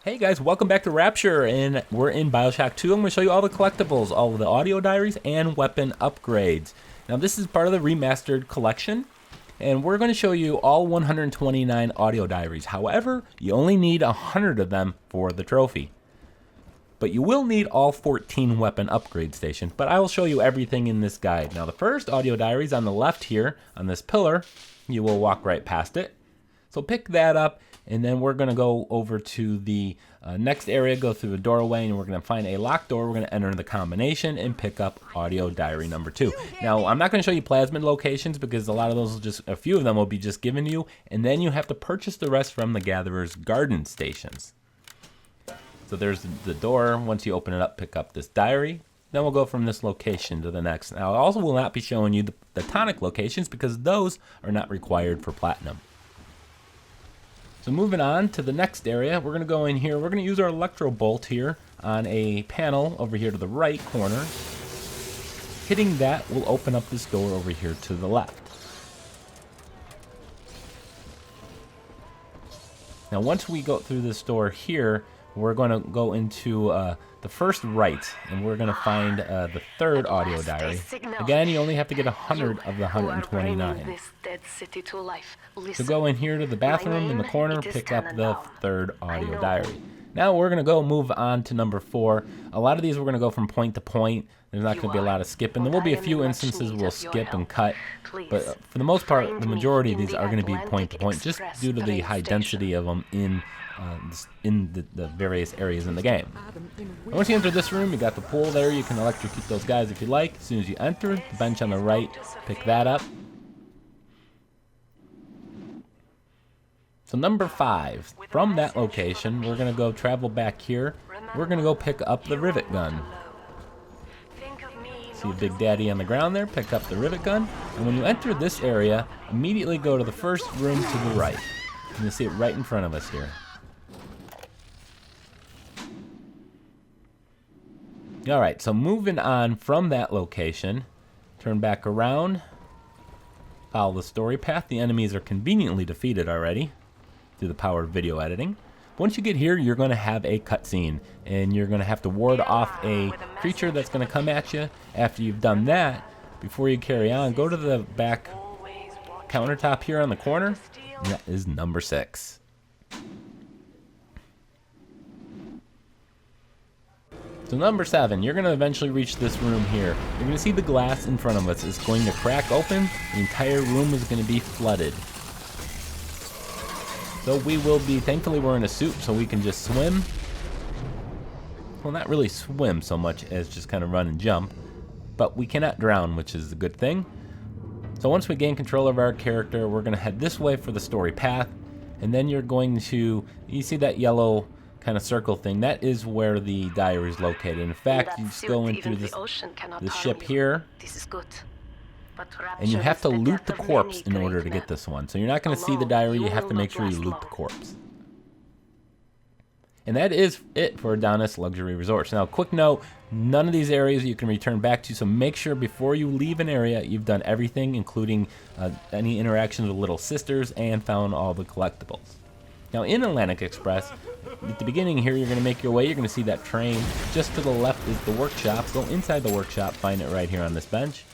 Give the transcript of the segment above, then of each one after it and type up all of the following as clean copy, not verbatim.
Hey guys, welcome back to Rapture, and we're in BioShock 2. I'm going to show you all the collectibles, all of the audio diaries, and weapon upgrades. Now this is part of the Remastered Collection, and we're going to show you all 129 audio diaries. However, you only need 100 of them for the trophy. But you will need all 14 weapon upgrade stations, but I will show you everything in this guide. Now the first audio diary is on the left here, on this pillar. You will walk right past it. So pick that up, and then we're going to go over to the next area, go through the doorway, and we're going to find a locked door. We're going to enter the combination and pick up audio diary number 2. Now, I'm not going to show you plasmid locations because a lot of those will just, a few of them will be just given to you, and then you have to purchase the rest from the Gatherer's Garden stations. So there's the door. Once you open it up, pick up this diary. Then we'll go from this location to the next. Now, I also will not be showing you the tonic locations because those are not required for platinum. So moving on to the next area, we're going to go in here. We're going to use our electro bolt here on a panel over here to the right corner. Hitting that will open up this door over here to the left. Now once we go through this door here, we're going to go into the first right, and we're going to find the third audio diary. Again, you only have to get 100 of the 129. So go in here to the bathroom in the corner, pick up the third audio diary. Now we're going to move on to number 4. A lot of these we're going to go from point to point. There's not going to be a lot of skipping. There will be a few instances we'll skip and cut, but for the most part, the majority of these are going to be point to point, just due to the high density of them in the various areas in the game. And once you enter this room, you got the pool there. You can electrocute those guys if you like. As soon as you enter, the bench on the right, pick that up. So number 5, from that location, we're going to go travel back here. We're going to go pick up the rivet gun. See Big Daddy on the ground there, pick up the rivet gun. And when you enter this area, immediately go to the first room to the right. And you'll see it right in front of us here. Alright, so moving on from that location, turn back around, follow the story path. The enemies are conveniently defeated already through the power of video editing. Once you get here, you're going to have a cutscene, and you're going to have to ward off a creature that's going to come at you. After you've done that, before you carry on, go to the back countertop here on the corner, and that is number 6. So number 7, you're going to eventually reach this room here. You're going to see the glass in front of us is going to crack open. The entire room is going to be flooded. So we will be, thankfully we're in a suit so we can just swim. Well, not really swim so much as just kind of run and jump. But we cannot drown, which is a good thing. So once we gain control of our character, we're going to head this way for the story path. And then you're going to, you see that yellow kind of circle thing, that is where the diary is located. In fact, you just go in through this ship here, and you have to loot the corpse in order to get this one. So you're not going to see the diary, you have to make sure you loot the corpse. And that is it for Adonis Luxury Resorts. Now, quick note, none of these areas you can return back to, so make sure before you leave an area, you've done everything, including any interactions with Little Sisters, and found all the collectibles. Now in Atlantic Express, at the beginning here, you're going to make your way. You're going to see that train. Just to the left is the workshop. Go inside the workshop. Find it right here on this bench.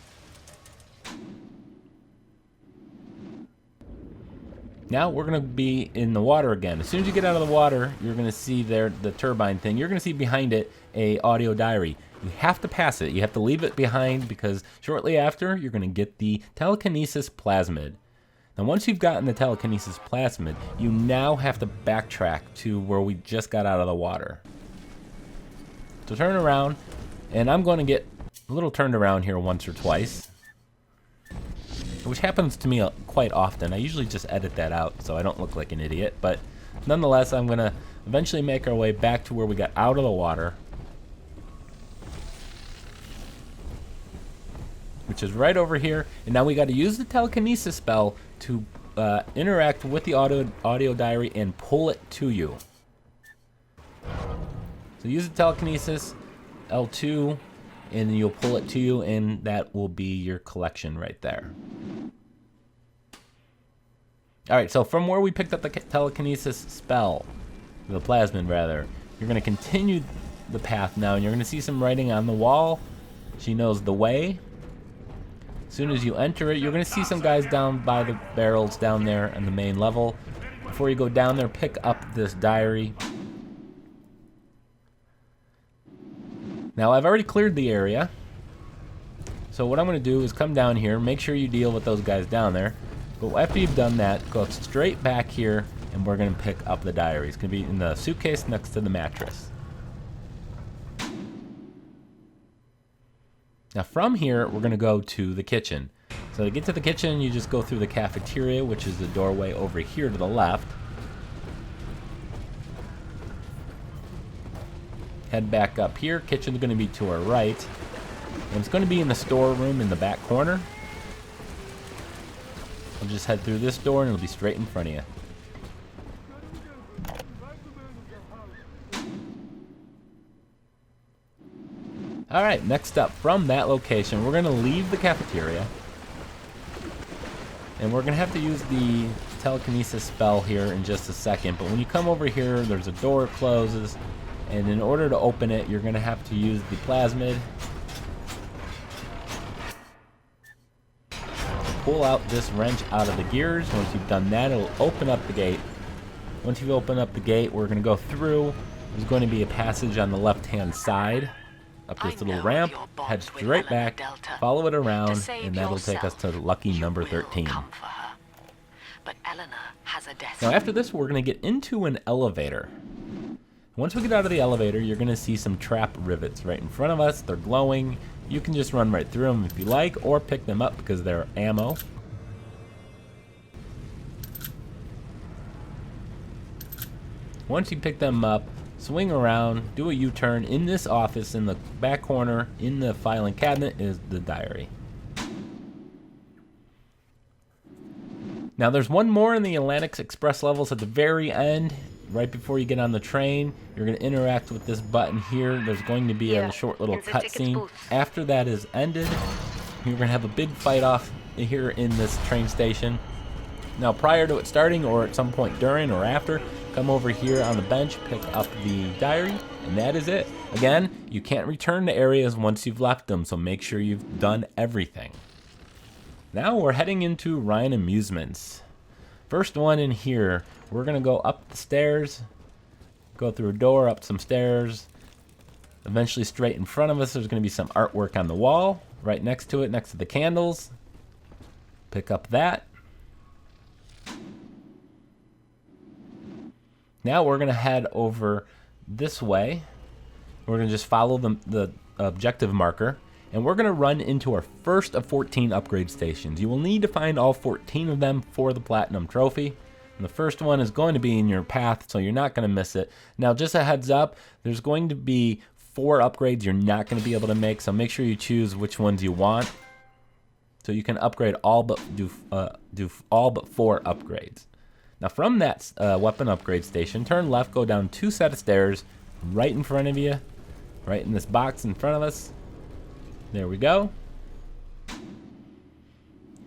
Now we're going to be in the water again. As soon as you get out of the water, you're going to see there the turbine thing. You're going to see behind it a audio diary. You have to pass it. You have to leave it behind because shortly after, you're going to get the telekinesis plasmid. Now once you've gotten the telekinesis plasmid, you now have to backtrack to where we just got out of the water. So turn around, and I'm going to get a little turned around here once or twice, which happens to me quite often. I usually just edit that out so I don't look like an idiot, but nonetheless, I'm going to eventually make our way back to where we got out of the water, which is right over here. And now we got to use the telekinesis spell to interact with the audio diary and pull it to you. So use the telekinesis, L2, and you'll pull it to you, and that will be your collection right there. Alright, so from where we picked up the telekinesis spell, the plasmid rather. You're going to continue the path now, and you're going to see some writing on the wall. She knows the way. As soon as you enter it, you're going to see some guys down by the barrels down there on the main level. Before you go down there, pick up this diary. Now, I've already cleared the area. So what I'm going to do is come down here, make sure you deal with those guys down there. But after you've done that, go straight back here, and we're going to pick up the diary. It's going to be in the suitcase next to the mattress. Now from here, we're going to go to the kitchen. So to get to the kitchen, you just go through the cafeteria, which is the doorway over here to the left. Head back up here. Kitchen's going to be to our right. And it's going to be in the storeroom in the back corner. I'll just head through this door and it'll be straight in front of you. Alright, next up, from that location, we're going to leave the cafeteria. And we're going to have to use the telekinesis spell here in just a second. But when you come over here, there's a door that closes. And in order to open it, you're going to have to use the plasmid. Pull out this wrench out of the gears. Once you've done that, it'll open up the gate. Once you've opened up the gate, we're going to go through. There's going to be a passage on the left-hand side. Up this little ramp, head straight back, follow it around, and that'll take us to lucky number 13. Now after this, we're going to get into an elevator. Once we get out of the elevator, you're going to see some trap rivets right in front of us. They're glowing. You can just run right through them if you like, or pick them up because they're ammo. Once you pick them up, swing around, do a U-turn. In this office, in the back corner, in the filing cabinet, is the diary. Now there's one more in the Atlantic Express levels at the very end. Right before you get on the train, you're going to interact with this button here. There's going to be a short little cutscene. After that is ended, you're going to have a big fight off here in this train station. Now prior to it starting, or at some point during or after, come over here on the bench, pick up the diary, and that is it. Again, you can't return to areas once you've left them, so make sure you've done everything. Now we're heading into Ryan Amusements. First one in here, we're going to go up the stairs, go through a door, up some stairs. Eventually straight in front of us, there's going to be some artwork on the wall. Right next to it, next to the candles. Pick up that. Now we're going to head over this way. We're going to just follow the objective marker. And we're going to run into our first of 14 upgrade stations. You will need to find all 14 of them for the Platinum Trophy. And the first one is going to be in your path, so you're not going to miss it. Now, just a heads up, there's going to be 4 upgrades you're not going to be able to make, so make sure you choose which ones you want. So you can upgrade all but do all but 4 upgrades. Now from that weapon upgrade station, turn left, go down 2 sets of stairs, right in front of you, right in this box in front of us. There we go.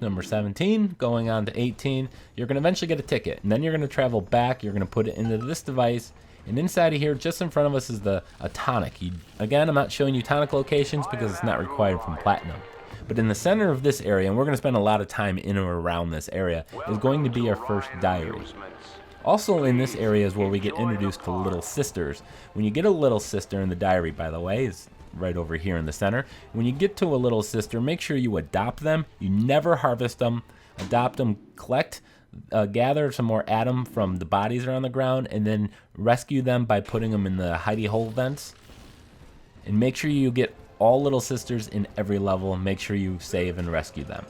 Number 17, going on to 18. You're going to eventually get a ticket, and then you're going to travel back. You're going to put it into this device, and inside of here, just in front of us, is a tonic. Again, I'm not showing you tonic locations because it's not required from Platinum. But in the center of this area, and we're going to spend a lot of time in or around this area, is going to be our first diary. Also in this area is where we get introduced to little sisters. When you get a little sister in the diary, by the way, is right over here in the center. When you get to a little sister, make sure you adopt them. You never harvest them. Adopt them, gather some more atom from the bodies around the ground, and then rescue them by putting them in the hidey hole vents. And make sure you get all little sisters in every level, and make sure you save and rescue them.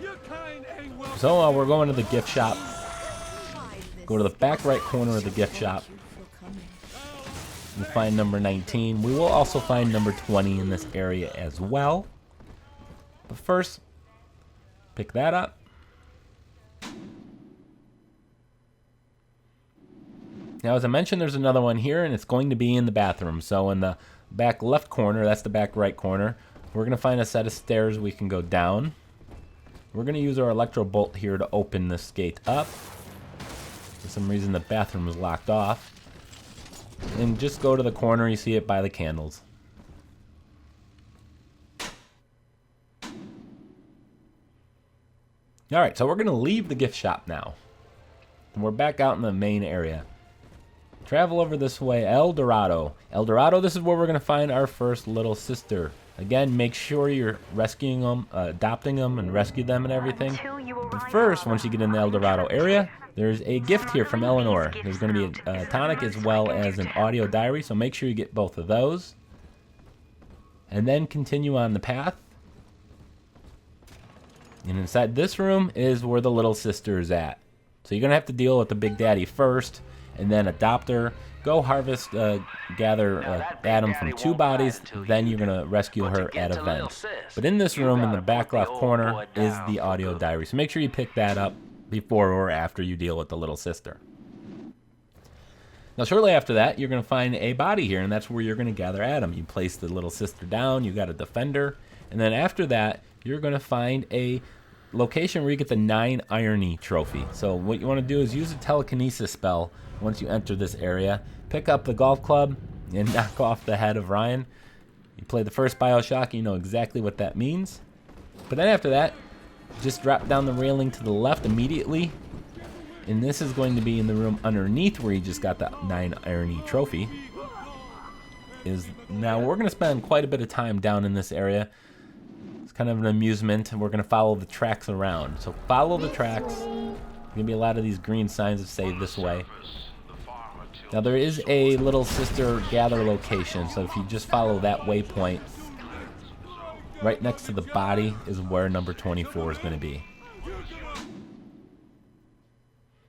So we're going to the gift shop. Go to the back right corner of the gift shop. We'll find number 19. We will also find number 20 in this area as well. But first, pick that up. Now, as I mentioned, there's another one here, and it's going to be in the bathroom. So in the back left corner, that's the back right corner, we're going to find a set of stairs we can go down. We're going to use our electro bolt here to open this gate up. For some reason, the bathroom is locked off. and just go to the corner. You see it by the candles. Alright, so we're going to leave the gift shop now. And we're back out in the main area. Travel over this way. El Dorado. El Dorado, this is where we're going to find our first little sister. Again, make sure you're rescuing them, adopting them, and rescue them and everything. But first, once you get in the El Dorado area, there's a gift here from Eleanor. There's going to be a tonic as well as an audio diary, so make sure you get both of those. And then continue on the path. And inside this room is where the little sister is at. So you're going to have to deal with the Big Daddy first, and then adopt her. Go harvest, gather Adam from 2 bodies, then you're going to rescue her at events. But in this room, in the back left corner, is the audio diary. So make sure you pick that up before or after you deal with the little sister. Now, shortly after that, you're going to find a body here, and that's where you're going to gather Adam. You place the little sister down, you got a defender, and then after that, you're going to find a location where you get the 9 Irony Trophy. So what you want to do is use a telekinesis spell once you enter this area. Pick up the golf club and knock off the head of Ryan. You play the first BioShock, you know exactly what that means. But then after that, just drop down the railing to the left immediately. And this is going to be in the room underneath where you just got the 9 Irony Trophy. Now we're going to spend quite a bit of time down in this area. It's kind of an amusement, and we're going to follow the tracks around. So follow the tracks. There's going to be a lot of these green signs that say this way. Now there is a little sister gather location, so if you just follow that waypoint, right next to the body is where number 24 is going to be.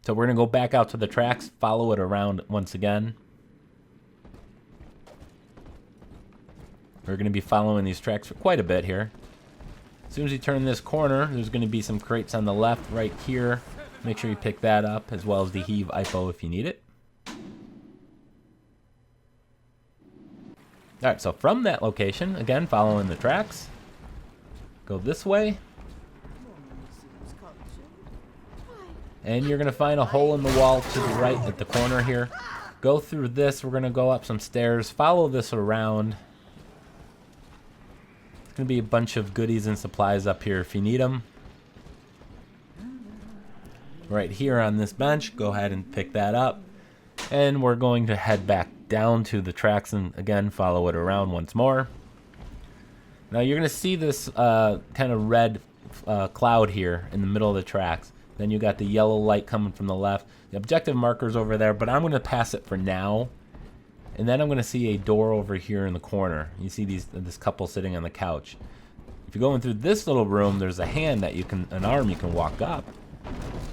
So we're going to go back out to the tracks, follow it around once again. We're going to be following these tracks for quite a bit here. As soon as you turn this corner, there's going to be some crates on the left right here. Make sure you pick that up, as well as the Heave IPO if you need it. Alright, so from that location, again, following the tracks, go this way. And you're going to find a hole in the wall to the right at the corner here. Go through this. We're going to go up some stairs. Follow this around. There's going to be a bunch of goodies and supplies up here if you need them. Right here on this bench, go ahead and pick that up. And we're going to head back down to the tracks and again follow it around once more. Now you're going to see this kind of red cloud here in the middle of the tracks. Then you got the yellow light coming from the left. The objective marker's over there, but I'm going to pass it for now. And then I'm going to see a door over here in the corner. You see this couple sitting on the couch. If you're going through this little room, there's a hand that you can, an arm you can walk up.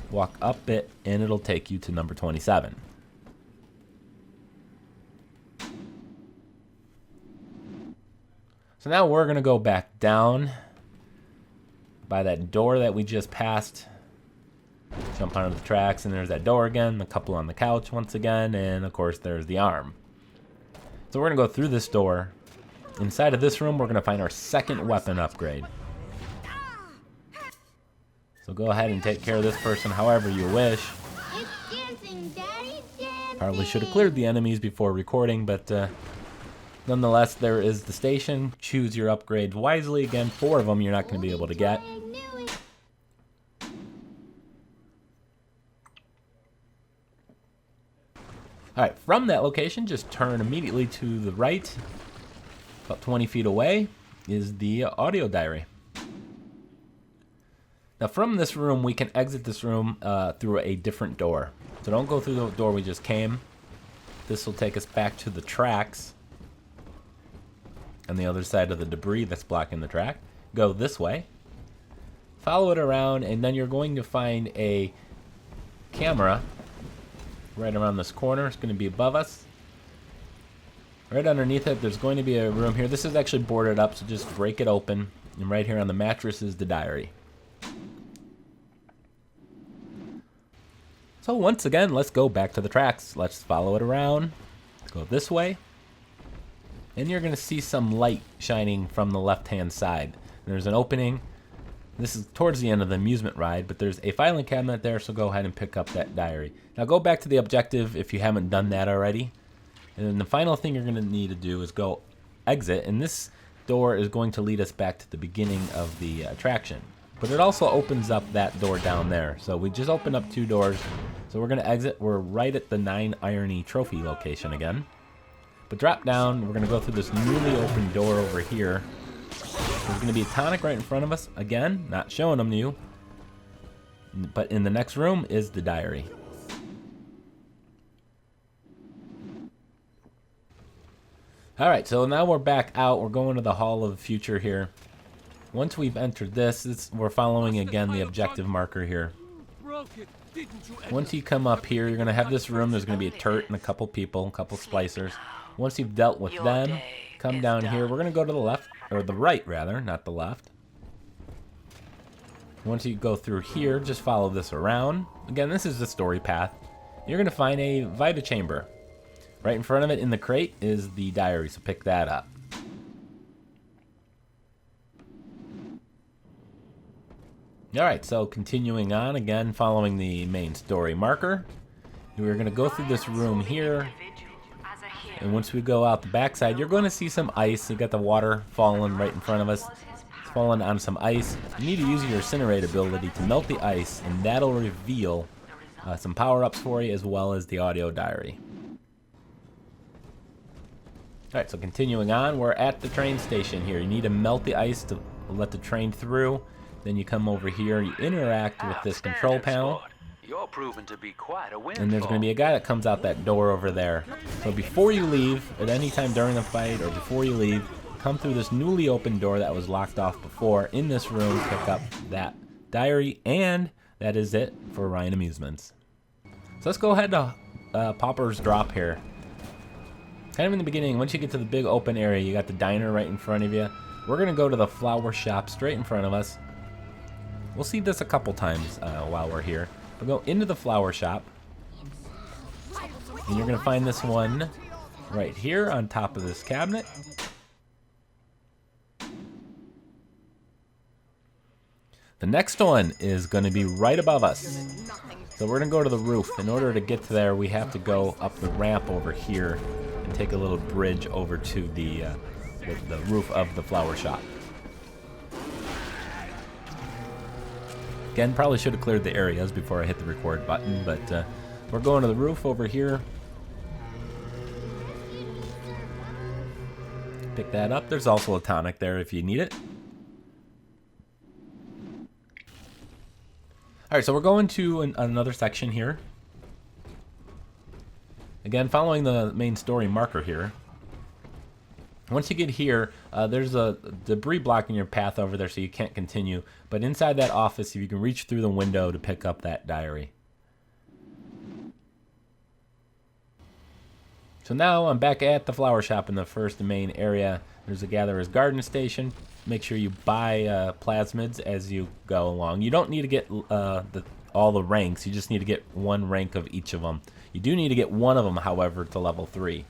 Walk up it, and it'll take you to number 27. So now we're going to go back down by that door that we just passed. Jump onto the tracks, and there's that door again, the couple on the couch once again, and of course there's the arm. So we're going to go through this door. Inside of this room, we're going to find our second weapon upgrade. So go ahead and take care of this person however you wish. Probably should have cleared the enemies before recording, but nonetheless, there is the station. Choose your upgrades wisely. Again, 4 of them you're not going to be able to get. Alright, from that location, just turn immediately to the right. About 20 feet away is the audio diary. Now from this room, we can exit this room through a different door. So don't go through the door we just came. This will take us back to the tracks on the other side of the debris that's blocking the track. Go this way. Follow it around, and then you're going to find a camera right around this corner. It's going to be above us. Right underneath it, there's going to be a room here. This is actually boarded up, so just break it open. And right here on the mattress is the diary. So once again, let's go back to the tracks. Let's follow it around. Let's go this way. And you're going to see some light shining from the left-hand side. There's an opening. This is towards the end of the amusement ride, but there's a filing cabinet there, so go ahead and pick up that diary. Now go back to the objective if you haven't done that already. And then the final thing you're going to need to do is go exit, and this door is going to lead us back to the beginning of the attraction. But it also opens up that door down there. So we just opened up 2 doors. So we're going to exit. We're right at the 9 Irony Trophy location again. But drop down. We're going to go through this newly opened door over here. There's going to be a tonic right in front of us. Again, not showing them to you. But in the next room is the diary. Alright, so now we're back out. We're going to the Hall of the Future here. Once we've entered this, we're following again the objective marker here. Once you come up here, you're going to have this room. There's going to be a turret and a couple people, a couple splicers. Once you've dealt with them, come down here. We're going to go to the left, or the right rather, not the left. Once you go through here, just follow this around. Again, this is the story path. You're going to find a Vita chamber. Right in front of it in the crate is the diary, so pick that up. Alright, so continuing on, again, following the main story marker. We're going to go through this room here. And once we go out the backside, you're going to see some ice. You got the water falling right in front of us. It's falling on some ice. You need to use your incinerate ability to melt the ice, and that'll reveal some power-ups for you, as well as the audio diary. Alright, so continuing on, we're at the train station here. You need to melt the ice to let the train through. Then you come over here, you interact with this control panel. You're proven to be quite a windfall. And there's going to be a guy that comes out that door over there. So before you leave, at any time during the fight or before you leave, come through this newly opened door that was locked off before. In this room, pick up that diary, and that is it for Ryan Amusements. So let's go ahead to PAUPER'S drop here. Kind of in the beginning, once you get to the big open area, you got the diner right in front of you. We're going to go to the flower shop straight in front of us. We'll see this a couple times while we're here. We'll go into the flower shop. And you're going to find this one right here on top of this cabinet. The next one is going to be right above us. So we're going to go to the roof. In order to get to there, we have to go up the ramp over here and take a little bridge over to the roof of the flower shop. Again, probably should have cleared the areas before I hit the record button, but we're going to the roof over here. Pick that up. There's also a tonic there if you need it. Alright, so we're going to another section here. Again, following the main story marker here. Once you get here, there's a debris blocking your path over there, so you can't continue. But inside that office, you can reach through the window to pick up that diary. So now I'm back at the flower shop in the first main area. There's a Gatherer's Garden Station. Make sure you buy plasmids as you go along. You don't need to get all the ranks. You just need to get one rank of each of them. You do need to get one of them, however, to level 3.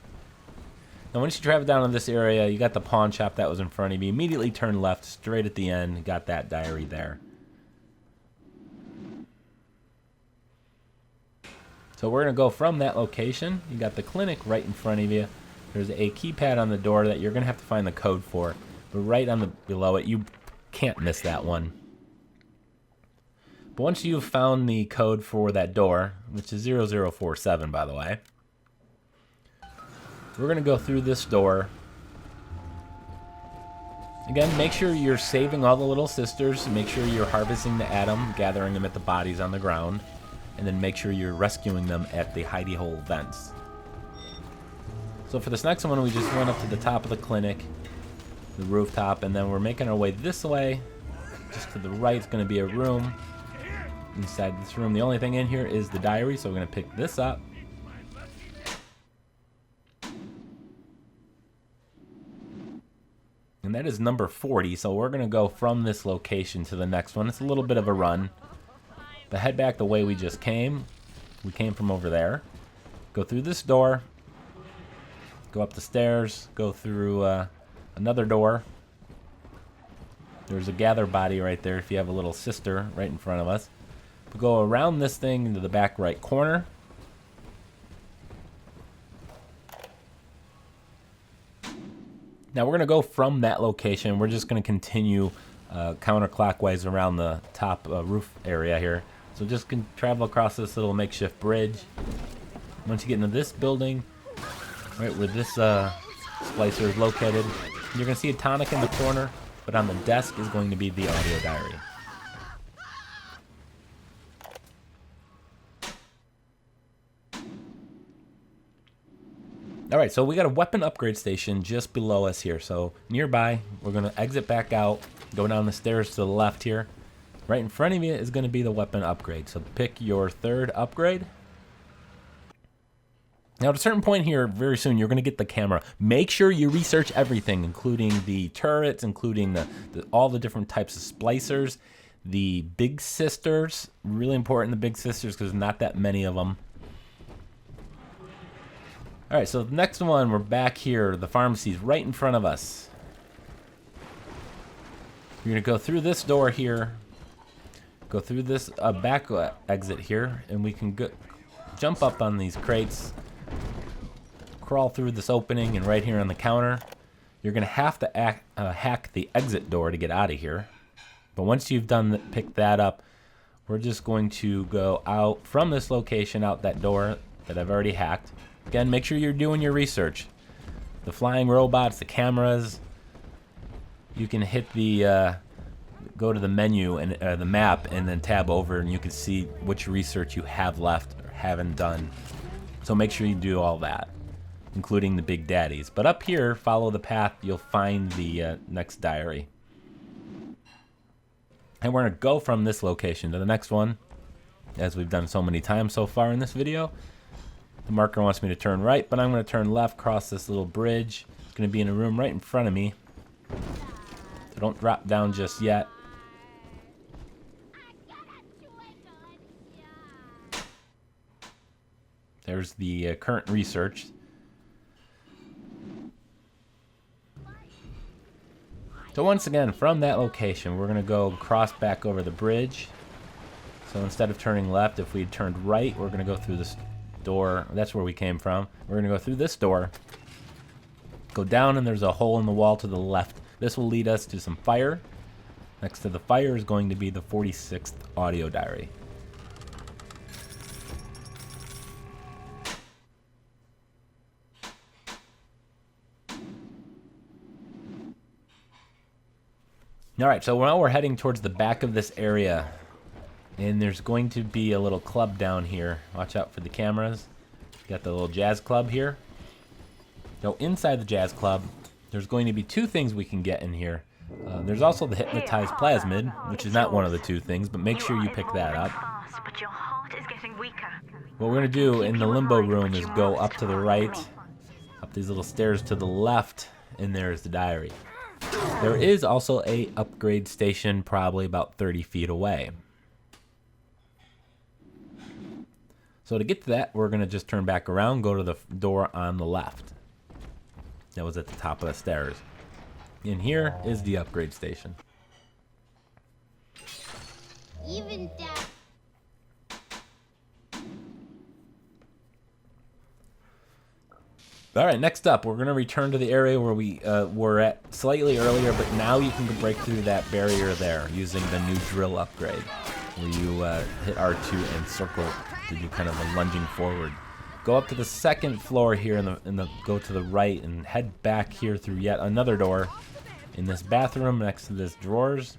Now, once you travel down to this area, you got the pawn shop that was in front of you. Immediately turn left, straight at the end. You got that diary there. So we're going to go from that location. You got the clinic right in front of you. There's a keypad on the door that you're going to have to find the code for. But right on below it, you can't miss that one. But once you've found the code for that door, which is 0047, by the way, we're going to go through this door. Again, make sure you're saving all the little sisters. Make sure you're harvesting the atom, gathering them at the bodies on the ground. And then make sure you're rescuing them at the hidey hole vents. So for this next one, we just went up to the top of the clinic, the rooftop, and then we're making our way this way. Just to the right is going to be a room. Inside this room, the only thing in here is the diary, so we're going to pick this up. And that is number 40, so we're going to go from this location to the next one. It's a little bit of a run. But head back the way we just came. We came from over there. Go through this door. Go up the stairs. Go through another door. There's a gather body right there if you have a little sister right in front of us. We go around this thing into the back right corner. Now we're going to go from that location. We're just going to continue counterclockwise around the top roof area here. So just can travel across this little makeshift bridge. Once you get into this building, right where this splicer is located, you're going to see a tonic in the corner, but on the desk is going to be the audio diary. Alright, so we got a weapon upgrade station just below us here. So nearby, we're going to exit back out, go down the stairs to the left here. Right in front of you is going to be the weapon upgrade. So pick your third upgrade. Now at a certain point here, very soon, you're going to get the camera. Make sure you research everything, including the turrets, including all the different types of splicers. The big sisters, really important, the big sisters, because there's not that many of them. Alright, so the next one, we're back here. The pharmacy's right in front of us. You're going to go through this door here. Go through this back exit here. And we can jump up on these crates. Crawl through this opening and right here on the counter. You're going to have to hack the exit door to get out of here. But once you've picked that up, we're just going to go out from this location, out that door that I've already hacked. Again, make sure you're doing your research. The flying robots, the cameras. You can hit the go to the menu and the map and then tab over, and you can see which research you have left or haven't done. So make sure you do all that, including the big daddies. But up here, follow the path. You'll find the next diary. And we're going to go from this location to the next one, as we've done so many times so far in this video. The marker wants me to turn right, but I'm going to turn left, cross this little bridge. It's going to be in a room right in front of me. So don't drop down just yet. There's the current research. So once again, from that location, we're going to go cross back over the bridge. So instead of turning left, if we turned right, we're going to go through this door. That's where we came from. We're going to go through this door. Go down, and there's a hole in the wall to the left. This will lead us to some fire. Next to the fire is going to be the 46th audio diary. Alright, so now we're heading towards the back of this area. And there's going to be a little club down here. Watch out for the cameras. Got the little jazz club here. So inside the jazz club, there's going to be two things we can get in here. There's also the hypnotized plasmid, which is not one of the two things, but make sure you pick that up. What we're going to do in the limbo room is go up to the right, up these little stairs to the left, and there's the diary. There is also a upgrade station probably about 30 feet away. So to get to that, we're going to just turn back around, go to the door on the left. That was at the top of the stairs. And here is the upgrade station. Even that. Alright, next up, we're going to return to the area where we were at slightly earlier, but now you can break through that barrier there using the new drill upgrade, where you hit R2 and circle to do kind of a lunging forward. Go up to the second floor here and go to the right and head back here through yet another door in this bathroom next to this drawers.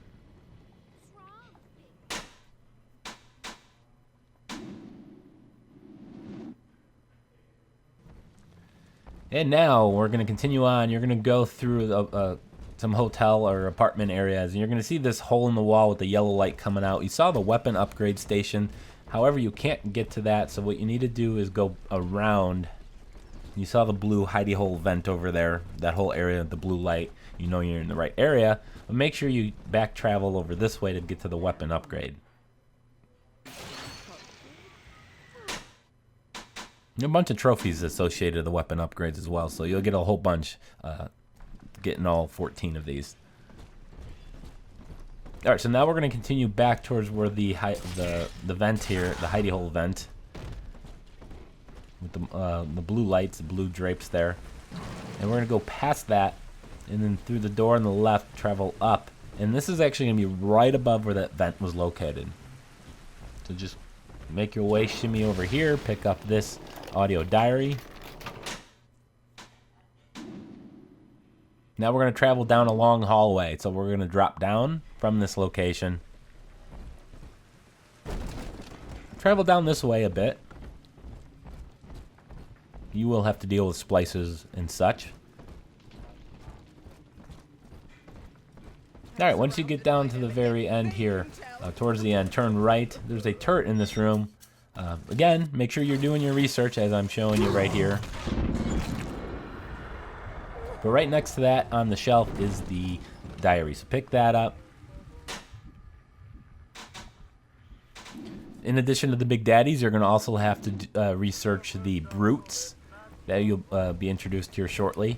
And now we're going to continue on. You're going to go through some hotel or apartment areas, and you're going to see this hole in the wall with the yellow light coming out. You saw the weapon upgrade station. However, you can't get to that, so what you need to do is go around. You saw the blue hidey hole vent over there, that whole area, the blue light. You know you're in the right area, but make sure you back travel over this way to get to the weapon upgrade. There are a bunch of trophies associated with the weapon upgrades as well, so you'll get a whole bunch getting all 14 of these. Alright, so now we're going to continue back towards where the vent here, the hidey hole vent, with the blue lights, the blue drapes there. And we're going to go past that and then through the door on the left, travel up. And this is actually going to be right above where that vent was located. So just make your way, shimmy over here, pick up this audio diary. Now we're going to travel down a long hallway. So we're going to drop down from this location. Travel down this way a bit. You will have to deal with splicers and such. Alright, once you get down to the very end here, towards the end, turn right. There's a turret in this room. Again, make sure you're doing your research as I'm showing you right here. But right next to that on the shelf is the diary, so pick that up. In addition to the Big Daddies, you're going to also have to research the Brutes that you'll be introduced here shortly,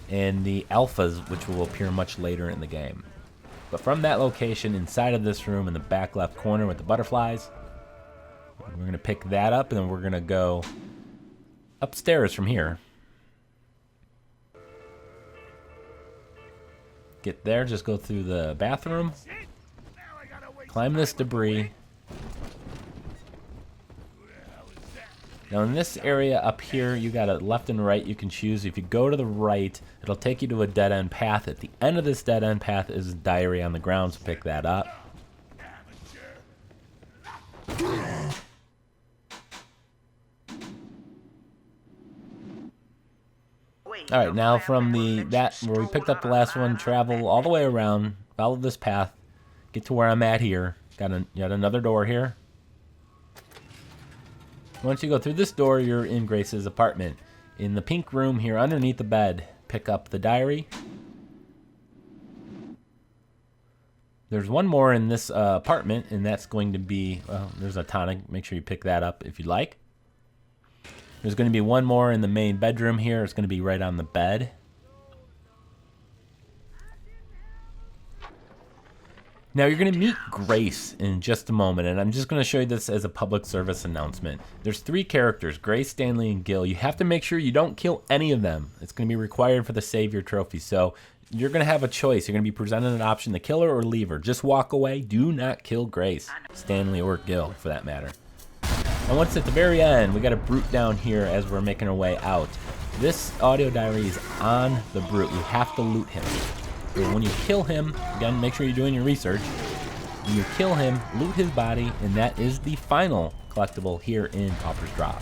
and the Alphas, which will appear much later in the game. But from that location, inside of this room in the back left corner with the butterflies, we're going to pick that up, and then we're going to go upstairs from here. Get there, just go through the bathroom, climb this debris. Now in this area up here, you got a left and right you can choose. If you go to the right, it'll take you to a dead-end path. At the end of this dead-end path is a diary on the ground, so pick that up. Alright, now from that where we picked up the last one, travel all the way around, follow this path, get to where I'm at here. Got another door here. Once you go through this door, you're in Grace's apartment. In the pink room here underneath the bed, pick up the diary. There's one more in this apartment, and that's going to be, well, there's a tonic. Make sure you pick that up if you'd like. There's going to be one more in the main bedroom here. It's going to be right on the bed. Now you're going to meet Grace in just a moment, and I'm just going to show you this as a public service announcement. There's 3 characters, Grace, Stanley, and Gil. You have to make sure you don't kill any of them. It's going to be required for the Savior Trophy, so you're going to have a choice. You're going to be presented an option to kill her or leave her. Just walk away. Do not kill Grace, Stanley, or Gil, for that matter. And once at the very end, we got a Brute down here as we're making our way out. This audio diary is on the Brute. You have to loot him. So when you kill him, again, make sure you're doing your research. When you kill him, loot his body, and that is the final collectible here in PAUPER'S Drop.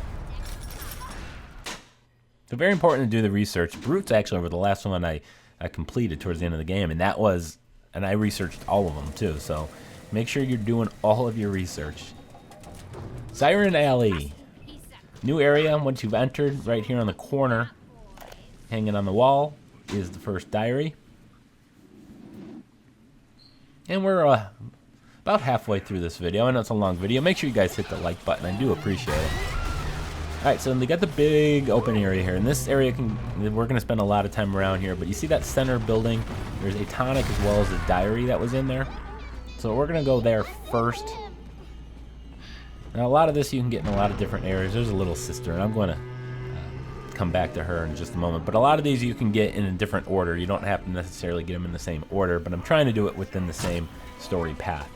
So very important to do the research. Brutes actually were the last one I completed towards the end of the game, and I researched all of them too. So make sure you're doing all of your research. Siren Alley, new area. Once you've entered, right here on the corner, hanging on the wall, is the first diary. And we're about halfway through this video. I know it's a long video. Make sure you guys hit the like button. I do appreciate it. Alright, so we got the big open area here. And this area, we're going to spend a lot of time around here. But you see that center building? There's a tonic as well as a diary that was in there. So we're going to go there first. Now, a lot of this you can get in a lot of different areas. There's a little sister, and I'm going to come back to her in just a moment. But a lot of these you can get in a different order. You don't have to necessarily get them in the same order, but I'm trying to do it within the same story path.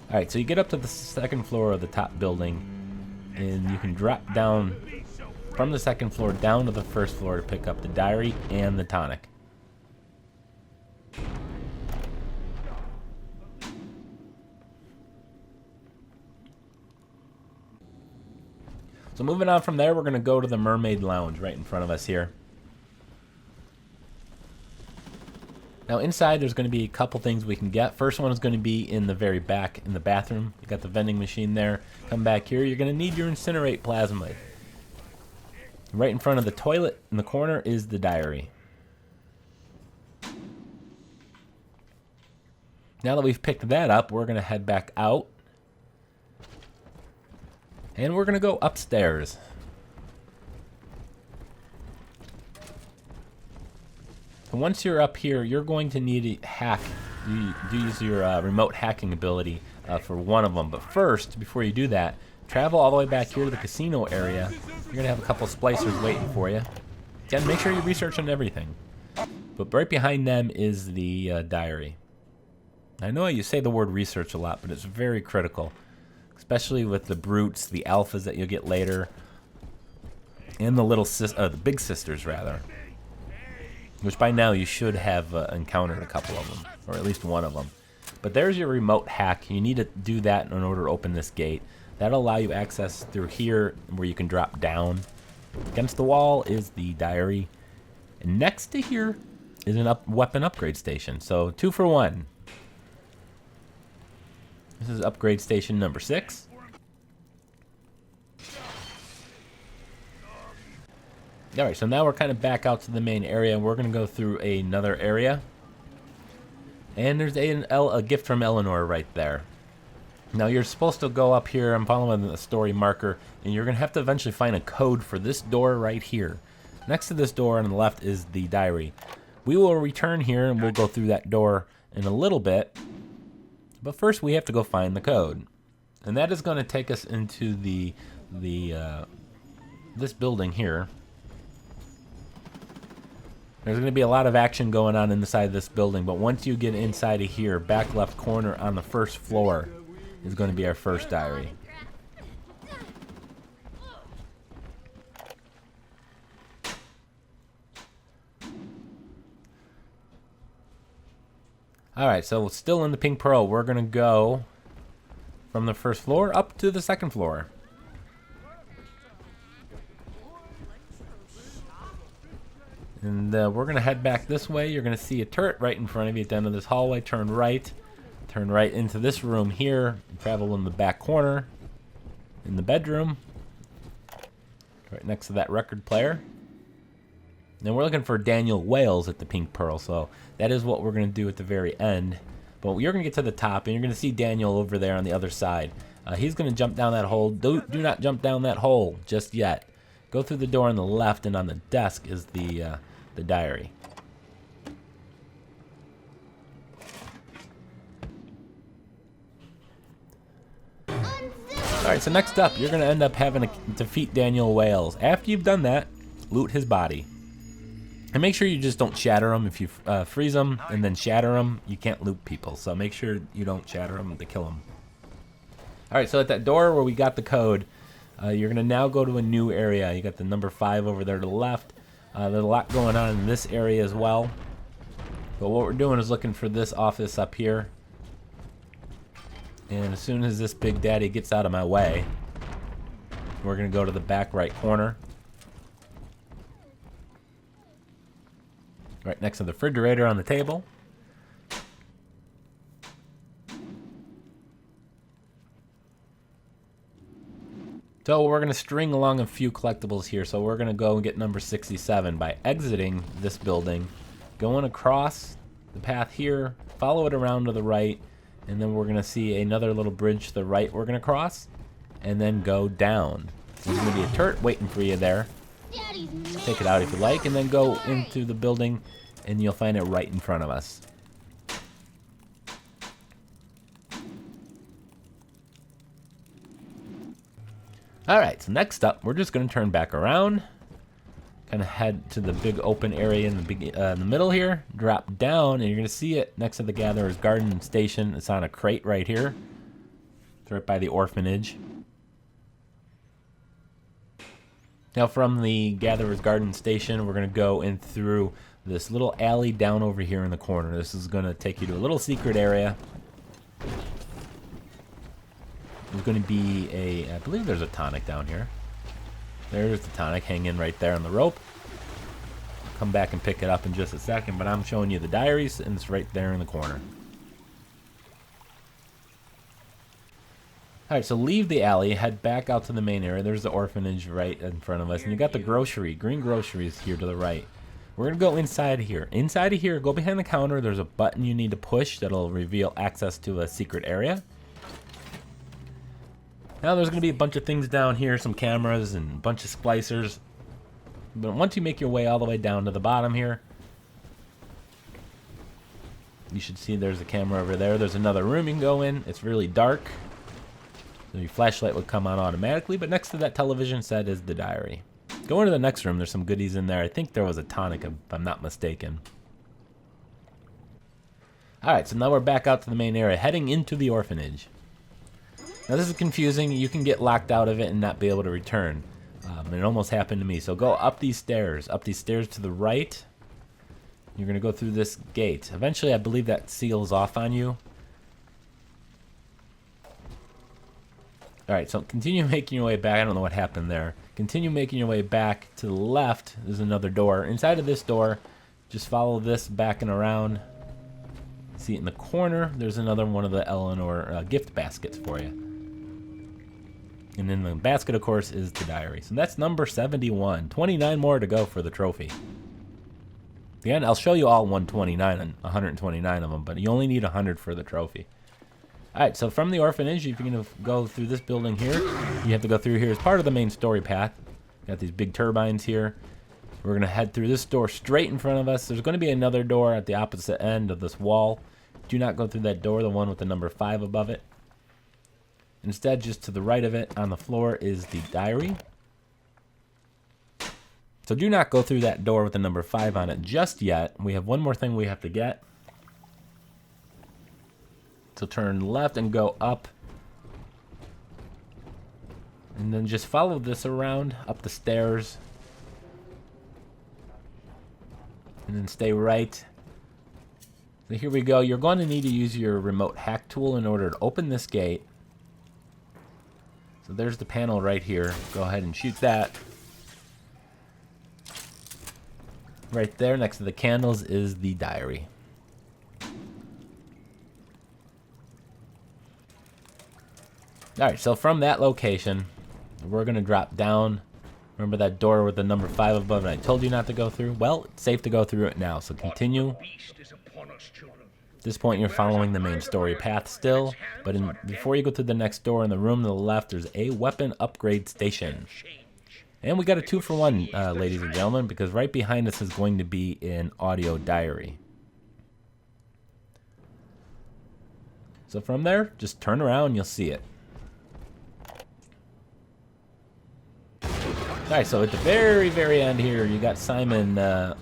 Alright, so you get up to the second floor of the top building, and you can drop down from the second floor down to the first floor to pick up the diary and the tonic. So moving on from there, we're going to go to the Mermaid Lounge right in front of us here. Now inside there's going to be a couple things we can get. First one is going to be in the very back in the bathroom. You got the vending machine there. Come back here. You're going to need your incinerate plasmid. Right in front of the toilet in the corner is the diary. Now that we've picked that up, we're going to head back out. And we're going to go upstairs. So once you're up here, you're going to need a hack. You use your remote hacking ability for one of them. But first, before you do that, travel all the way back here to the casino area. You're going to have a couple splicers waiting for you. Again, make sure you research on everything. But right behind them is the diary. I know you say the word research a lot, but it's very critical, especially with the brutes, the alphas that you'll get later, and the the big sisters rather, which by now you should have encountered a couple of them, or at least one of them. But there's your remote hack. You need to do that in order to open this gate. That'll allow you access through here where you can drop down. Against the wall is the diary, and next to here is an weapon upgrade station. So 2 for 1. This is upgrade station number 6. Alright, so now we're kind of back out to the main area. We're going to go through another area. And there's a gift from Eleanor right there. Now you're supposed to go up here. I'm following the story marker. And you're going to have to eventually find a code for this door right here. Next to this door on the left is the diary. We will return here and we'll go through that door in a little bit. But first we have to go find the code. And that is going to take us into this building here. There's going to be a lot of action going on inside this building, but once you get inside of here, back left corner on the first floor is going to be our first diary. Alright, so still in the Pink Pearl, we're going to go from the first floor up to the second floor. And we're going to head back this way. You're going to see a turret right in front of you at the end of this hallway. Turn right into this room here, and travel in the back corner, in the bedroom, right next to that record player. And we're looking for Daniel Wales at the Pink Pearl, so that is what we're going to do at the very end. But you're going to get to the top, and you're going to see Daniel over there on the other side. He's going to jump down that hole. Do not jump down that hole just yet. Go through the door on the left, and on the desk is the diary. Alright, so next up, you're going to end up having to defeat Daniel Wales. After you've done that, loot his body. And make sure you just don't shatter him. If you freeze him and then shatter him, you can't loot people. So make sure you don't shatter him to kill him. Alright, so at that door where we got the code, you're going to now go to a new area. You got the number 5 over there to the left. There's a lot going on in this area as well. But what we're doing is looking for this office up here. And as soon as this Big Daddy gets out of my way, we're going to go to the back right corner. Right next to the refrigerator on the table. So we're going to string along a few collectibles here. So we're going to go and get number 67 by exiting this building, going across the path here, follow it around to the right, and then we're going to see another little bridge to the right we're going to cross, and then go down. There's going to be a turret waiting for you there. Take it out if you like, and then go into the building, and you'll find it right in front of us. Alright, so next up, we're just going to turn back around. Kind of head to the big open area in the middle here. Drop down, and you're going to see it next to the Gatherer's Garden Station. It's on a crate right here. It's right by the orphanage. Now from the Gatherer's Garden Station, we're going to go in through this little alley down over here in the corner. This is going to take you to a little secret area. There's going to be I believe there's a tonic down here. There's the tonic hanging right there on the rope. I'll come back and pick it up in just a second, but I'm showing you the diaries, and it's right there in the corner. Alright, so leave the alley, head back out to the main area. There's the orphanage right in front of us, and you got the grocery, green groceries here to the right. We're going to go inside of here. Inside of here, go behind the counter. There's a button you need to push that'll reveal access to a secret area. Now there's going to be a bunch of things down here, some cameras and a bunch of splicers. But once you make your way all the way down to the bottom here, you should see there's a camera over there. There's another room you can go in. It's really dark. So your flashlight would come on automatically, but next to that television set is the diary. Go into the next room. There's some goodies in there. I think there was a tonic, if I'm not mistaken. Alright, so now we're back out to the main area, heading into the orphanage. Now this is confusing. You can get locked out of it and not be able to return. It almost happened to me. So go up these stairs to the right. You're going to go through this gate. Eventually, I believe that seals off on you. Alright, so continue making your way back. I don't know what happened there. Continue making your way back to the left. There's another door. Inside of this door, just follow this back and around. See it in the corner. There's another one of the Eleanor gift baskets for you. And in the basket, of course, is the diary. So that's number 71. 29 more to go for the trophy. Again, I'll show you all 129 and 129 of them, but you only need 100 for the trophy. Alright, so from the orphanage, if you're going to go through this building here, you have to go through here as part of the main story path. Got these big turbines here. We're going to head through this door straight in front of us. There's going to be another door at the opposite end of this wall. Do not go through that door, the one with the number 5 above it. Instead, just to the right of it on the floor is the diary. So do not go through that door with the number 5 on it just yet. We have one more thing we have to get. So turn left and go up. And then just follow this around up the stairs. And then stay right. So here we go. You're going to need to use your remote hack tool in order to open this gate. So there's the panel right here. Go ahead and shoot that. Right there next to the candles is the diary. Alright, so from that location, we're going to drop down. Remember that door with the number 5 above and I told you not to go through? Well, it's safe to go through it now, so continue. At this point, you're following the main story path still, but before you go to the next door in the room to the left, there's a weapon upgrade station. And we got a 2-for-1, ladies and gentlemen, because right behind us is going to be an audio diary. So from there, just turn around and you'll see it. Alright, so at the very, very end here, you got Simon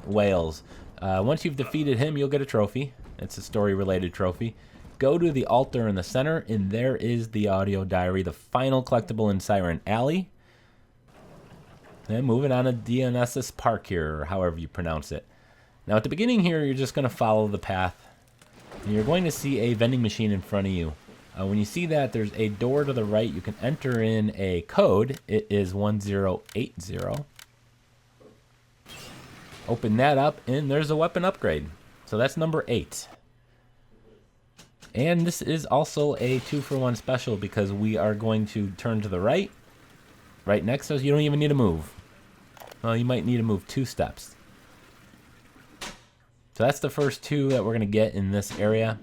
Wales. Once you've defeated him, you'll get a trophy. It's a story-related trophy. Go to the altar in the center, and there is the audio diary, the final collectible in Siren Alley. And moving on to Dionysus Park here, or however you pronounce it. Now at the beginning here, you're just going to follow the path. And you're going to see a vending machine in front of you. When you see that, there's a door to the right. You can enter in a code. It is 1080. Open that up, and there's a weapon upgrade. So that's number 8. And this is also a 2-for-1 special because we are going to turn to the right. Right next to us, you don't even need to move. Well, you might need to move 2 steps. So that's the first 2 that we're going to get in this area.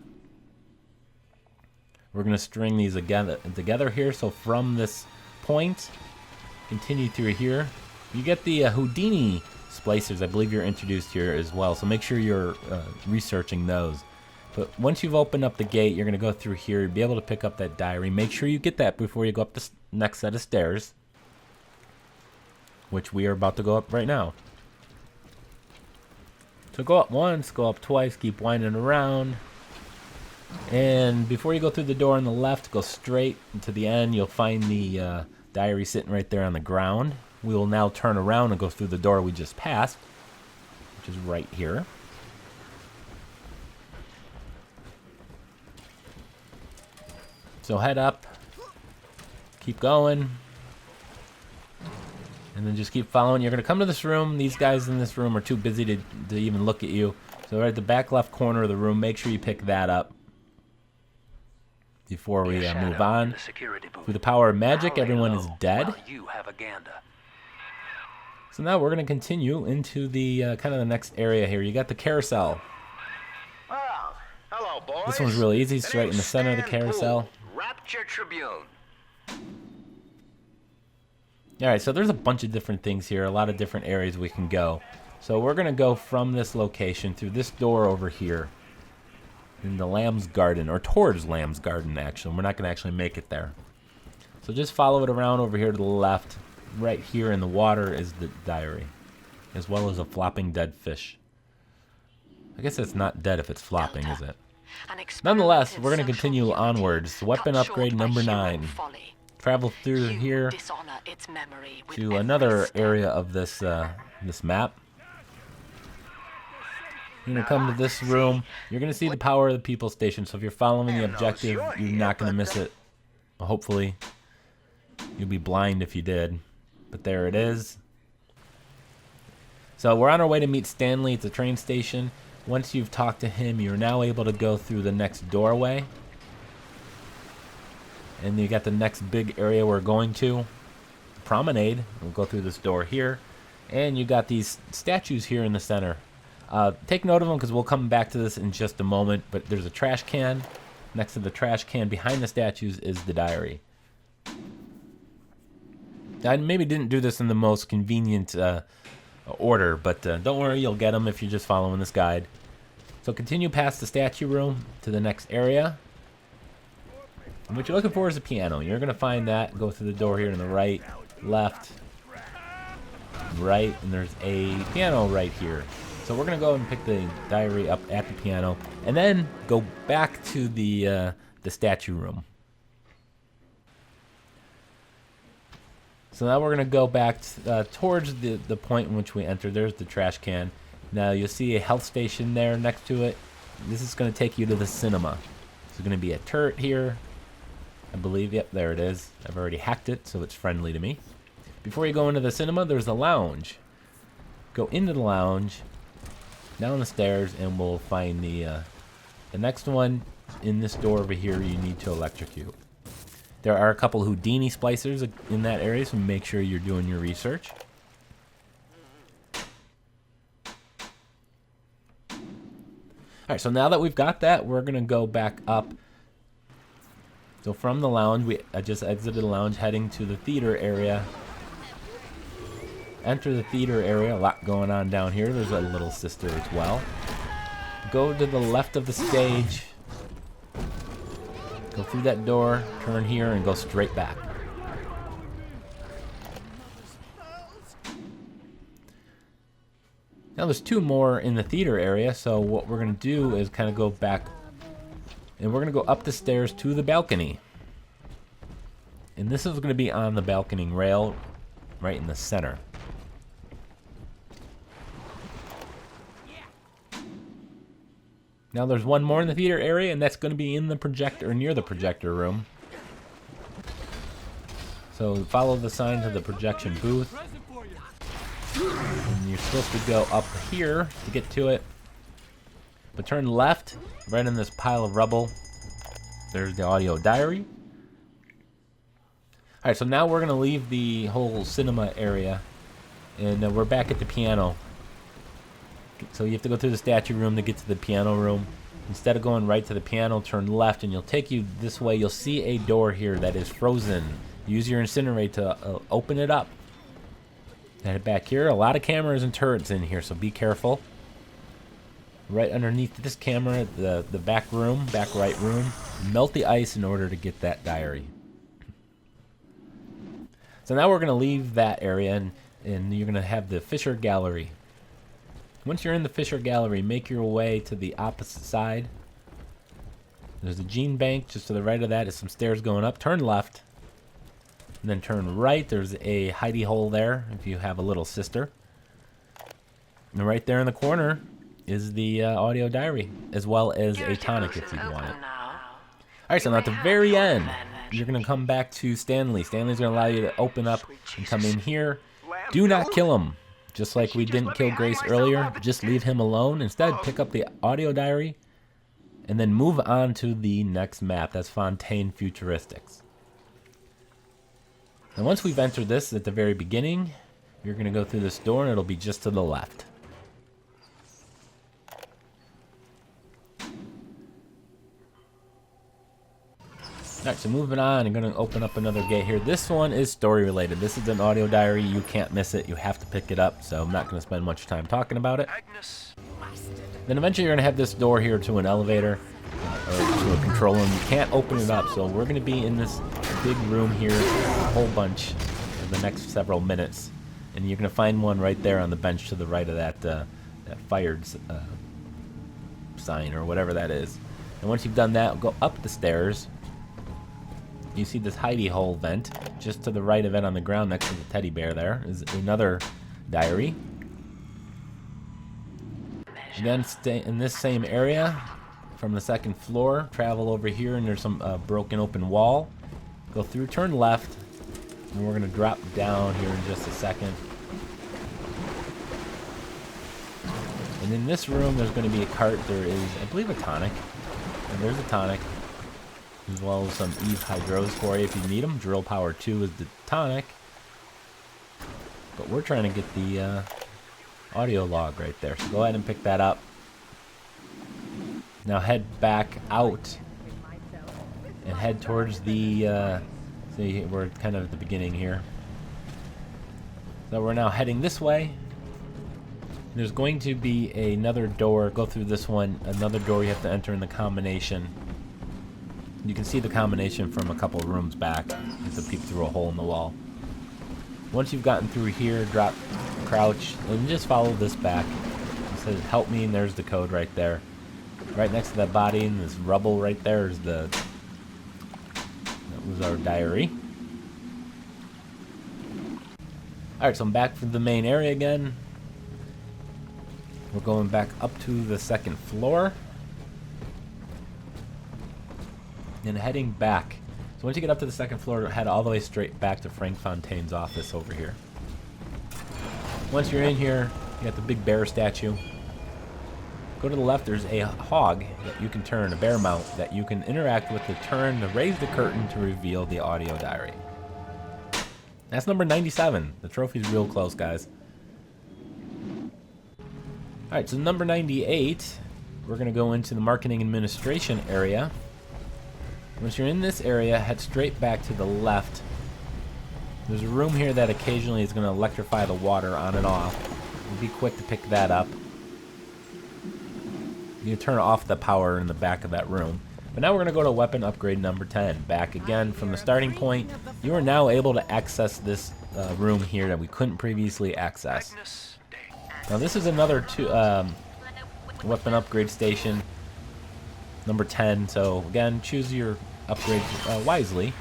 We're going to string these together here. So from this point, continue through here. You get the Houdini splicers. I believe you're introduced here as well. So make sure you're researching those. But once you've opened up the gate, you're going to go through here. You'll be able to pick up that diary. Make sure you get that before you go up the next set of stairs, which we are about to go up right now. So go up once, go up twice, keep winding around. And before you go through the door on the left, go straight to the end. You'll find the diary sitting right there on the ground. We will now turn around and go through the door we just passed, which is right here. So head up, keep going, and then just keep following. You're going to come to this room. These guys in this room are too busy to even look at you. So right at the back left corner of the room, make sure you pick that up before we move on. Through the power of magic, everyone is dead. So now we're going to continue into the kind of the next area here. You got the carousel. Well, hello, boys. This one's really easy. It's right in the center of the carousel. Rapture Tribune. Alright, so there's a bunch of different things here, a lot of different areas we can go. So we're going to go from this location through this door over here in the Lamb's Garden, or towards Lamb's Garden, actually. We're not going to actually make it there. So just follow it around over here to the left. Right here in the water is the diary, as well as a flopping dead fish. I guess it's not dead if it's flopping, is it? Nonetheless, we're going to continue onwards. Weapon upgrade number 9. Travel through here to another area of this this map. You're going to come to this room. You're going to see the Power of the People station. So if you're following the objective, you're not going to miss it. Hopefully. You'll be blind if you did. But there it is. So we're on our way to meet Stanley at the train station. Once you've talked to him, you're now able to go through the next doorway. And you got the next big area we're going to. Promenade. We'll go through this door here. And you got these statues here in the center. Take note of them because we'll come back to this in just a moment. But there's a trash can. Next to the trash can behind the statues is the diary. I maybe didn't do this in the most convenient order, but don't worry, you'll get them if you're just following this guide. So continue past the statue room to the next area. And what you're looking for is a piano. You're going to find that. Go through the door here to the right, left, right, and there's a piano right here. So we're going to go and pick the diary up at the piano, and then go back to the statue room. So now we're going to go back towards the point in which we entered. There's the trash can. Now you'll see a health station there next to it. This is going to take you to the cinema. There's going to be a turret here, I believe. Yep, there it is. I've already hacked it, so it's friendly to me. Before you go into the cinema, there's a lounge. Go into the lounge, down the stairs, and we'll find the next one in this door over here you need to electrocute. There are a couple Houdini splicers in that area, so make sure you're doing your research. Alright, so now that we've got that, we're going to go back up. So from the lounge, I just exited the lounge, heading to the theater area. Enter the theater area, a lot going on down here. There's a little sister as well. Go to the left of the stage. Go through that door, turn here, and go straight back. Now there's 2 more in the theater area, so what we're going to do is kind of go back, and we're going to go up the stairs to the balcony. And this is going to be on the balcony rail, right in the center. Now there's one more in the theater area, and that's going to be in the projector, or near the projector room. So follow the sign to the projection booth. And you're supposed to go up here to get to it. But turn left, right in this pile of rubble. There's the audio diary. Alright, so now we're going to leave the whole cinema area. And we're back at the piano. So you have to go through the statue room to get to the piano room. Instead of going right to the piano, turn left, and you'll take you this way. You'll see a door here that is frozen. Use your incinerate to open it up. Head back here. A lot of cameras and turrets in here, so be careful. Right underneath this camera, the back room, back right room. Melt the ice in order to get that diary. So now we're going to leave that area, and you're going to have the Fisher Gallery. Once you're in the Fisher Gallery, make your way to the opposite side. There's a gene bank just to the right of that. There's some stairs going up. Turn left. And then turn right. There's a hidey hole there if you have a little sister. And right there in the corner is the audio diary, as well as a tonic if you want it. Alright, so now at the very end, you're going to come back to Stanley. Stanley's going to allow you to open up and come in here. Do not kill him. Just like we didn't kill Grace earlier, just leave him alone. Instead, pick up the audio diary and then move on to the next map. That's Fontaine Futuristics. And once we've entered this at the very beginning, you're going to go through this door and it'll be just to the left. Alright, so moving on, I'm going to open up another gate here. This one is story related. This is an audio diary. You can't miss it. You have to pick it up, so I'm not going to spend much time talking about it. Then eventually you're going to have this door here to an elevator, or to a control room. You can't open it up, so we're going to be in this big room here a whole bunch in the next several minutes. And you're going to find one right there on the bench to the right of that fired sign, or whatever that is. And once you've done that, go up the stairs. You see this hidey hole vent. Just to the right of it on the ground next to the teddy bear there is another diary. Again, stay in this same area from the second floor. Travel over here and there's some broken open wall. Go through, turn left, and we're going to drop down here in just a second. And in this room, there's going to be a cart. There is, I believe, a tonic. And there's a tonic, as well as some Eve Hydros for you if you need them. Drill Power 2 is the tonic. But we're trying to get the audio log right there. So go ahead and pick that up. Now head back out and head towards the, see, we're kind of at the beginning here. So we're now heading this way. There's going to be another door. Go through this one. Another door you have to enter in the combination. You can see the combination from a couple of rooms back. You have to peek through a hole in the wall. Once you've gotten through here, drop, crouch, and just follow this back. It says help me, and there's the code right there. Right next to that body and this rubble right there is that was our diary. Alright, so I'm back from the main area again. We're going back up to the second floor. And heading back. So once you get up to the second floor, head all the way straight back to Frank Fontaine's office over here. Once you're in here, you got the big bear statue. Go to the left, there's a hog that you can turn, a bear mount, that you can interact with to turn, to raise the curtain to reveal the audio diary. That's number 97. The trophy's real close, guys. Alright, so number 98, we're going to go into the marketing administration area. Once you're in this area, head straight back to the left. There's a room here that occasionally is going to electrify the water on and off. Be quick to pick that up. You can turn off the power in the back of that room. But now we're going to go to weapon upgrade number 10. Back again from the starting point. You are now able to access this room here that we couldn't previously access. Now this is another weapon upgrade station. Number 10. So again, choose your upgrades wisely.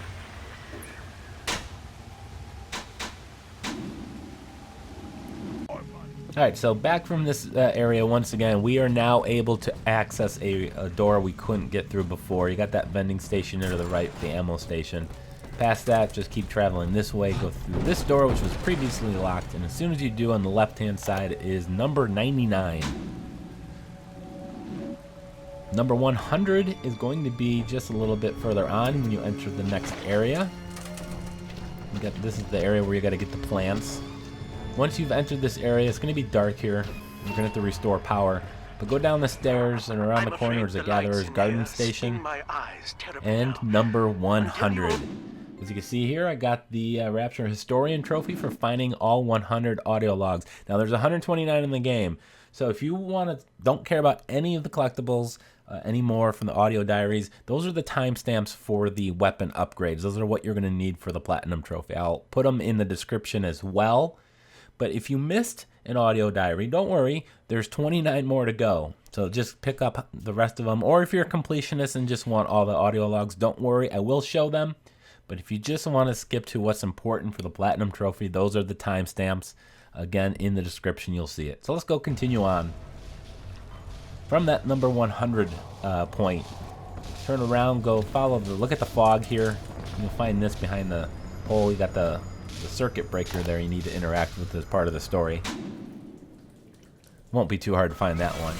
Alright, so back from this area once again, we are now able to access a door we couldn't get through before. You got that vending station there to the right, the ammo station. Past that, just keep traveling this way, go through this door which was previously locked, and as soon as you do, on the left hand side is number 99. Number 100 is going to be just a little bit further on when you enter the next area. This is the area where you got to get the plants. Once you've entered this area, it's going to be dark here. You're going to have to restore power. But go down the stairs and around the corner is a Gatherer's Garden Station. And number 100. As you can see here, I got the Rapture Historian Trophy for finding all 100 audio logs. Now, there's 129 in the game. So if you don't care about any of the collectibles anymore from the audio diaries, those are the timestamps for the weapon upgrades. Those are what you're going to need for the Platinum Trophy. I'll put them in the description as well. But if you missed an audio diary, don't worry. There's 29 more to go. So just pick up the rest of them. Or if you're a completionist and just want all the audio logs, don't worry. I will show them. But if you just want to skip to what's important for the Platinum Trophy, those are the timestamps. Again, in the description, you'll see it. So let's go continue on. From that number 100 point, turn around, go follow look at the fog here. You'll find this behind the hole. You got the circuit breaker there you need to interact with as part of the story. Won't be too hard to find that one.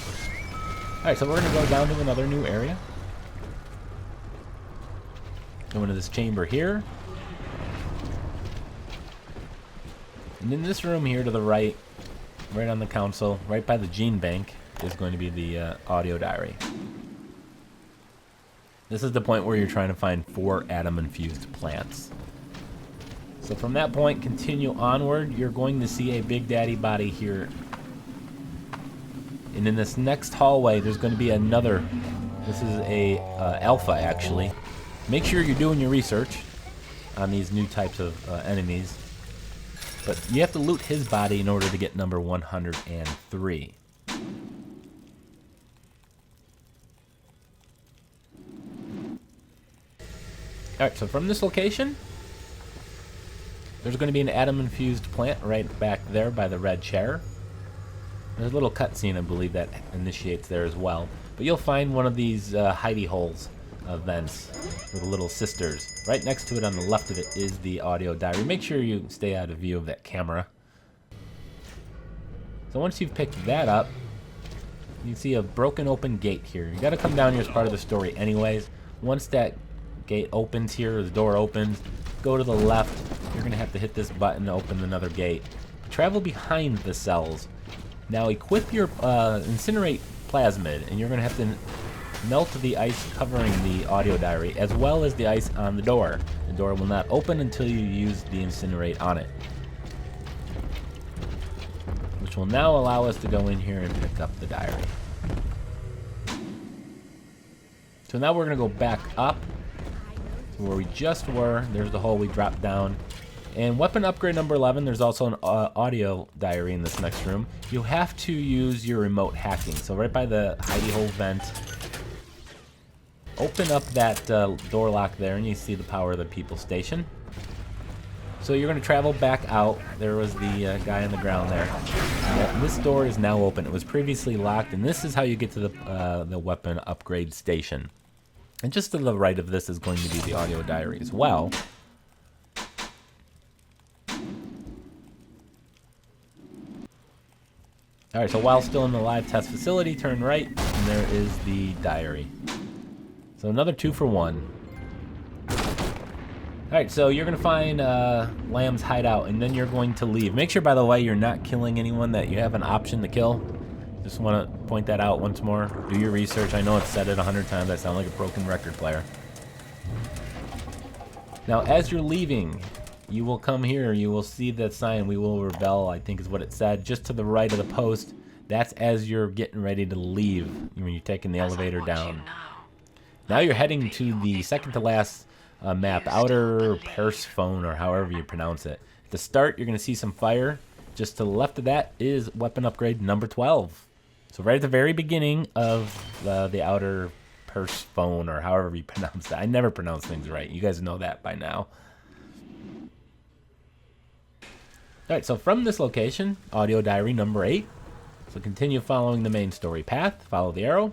Alright, so we're going to go down to another new area. Go into this chamber here. And in this room here to the right, right on the console, right by the gene bank, is going to be the audio diary. This is the point where you're trying to find 4 atom-infused plants. So from that point, continue onward. You're going to see a Big Daddy body here. And in this next hallway, there's going to be another. This is a alpha, actually. Make sure you're doing your research on these new types of enemies. But you have to loot his body in order to get number 103. Alright, so from this location, there's going to be an atom-infused plant right back there by the red chair. There's a little cutscene, I believe, that initiates there as well. But you'll find one of these hidey holes vents with little sisters. Right next to it on the left of it is the audio diary. Make sure you stay out of view of that camera. So once you've picked that up, you can see a broken open gate here. You got to come down here as part of the story anyways. Once that gate opens here, the door opens, go to the left. You're going to have to hit this button to open another gate. Travel behind the cells. Now equip your incinerate plasmid, and you're going to have to melt the ice covering the audio diary as well as the ice on the door. The door will not open until you use the incinerate on it, which will now allow us to go in here and pick up the diary. So now we're going to go back up to where we just were. There's the hole we dropped down. And weapon upgrade number 11, there's also an audio diary in this next room. You have to use your remote hacking. So right by the hidey hole vent, open up that door lock there, and you see the power of the people station. So you're going to travel back out. There was the guy on the ground there. This door is now open. It was previously locked, and this is how you get to the weapon upgrade station. And just to the right of this is going to be the audio diary as well. Alright, so while still in the live test facility, turn right, and there is the diary. So another 2 for 1. Alright, so you're going to find Lamb's hideout, and then you're going to leave. Make sure, by the way, you're not killing anyone that you have an option to kill. Just want to point that out once more. Do your research. I know it's said it 100 times. I sound like a broken record player. Now, as you're leaving, you will come here. You will see that sign, "We will rebel," I think is what it said, just to the right of the post. That's as you're getting ready to leave, when you're taking the elevator down. Now you're heading to the second to last map, Outer Persephone, or however you pronounce it. At the start, you're going to see some fire. Just to the left of that is weapon upgrade number 12. So right at the very beginning of the Outer Persephone, or however you pronounce that. I never pronounce things right. You guys know that by now. Alright, so from this location, audio diary number 8. So continue following the main story path. Follow the arrow.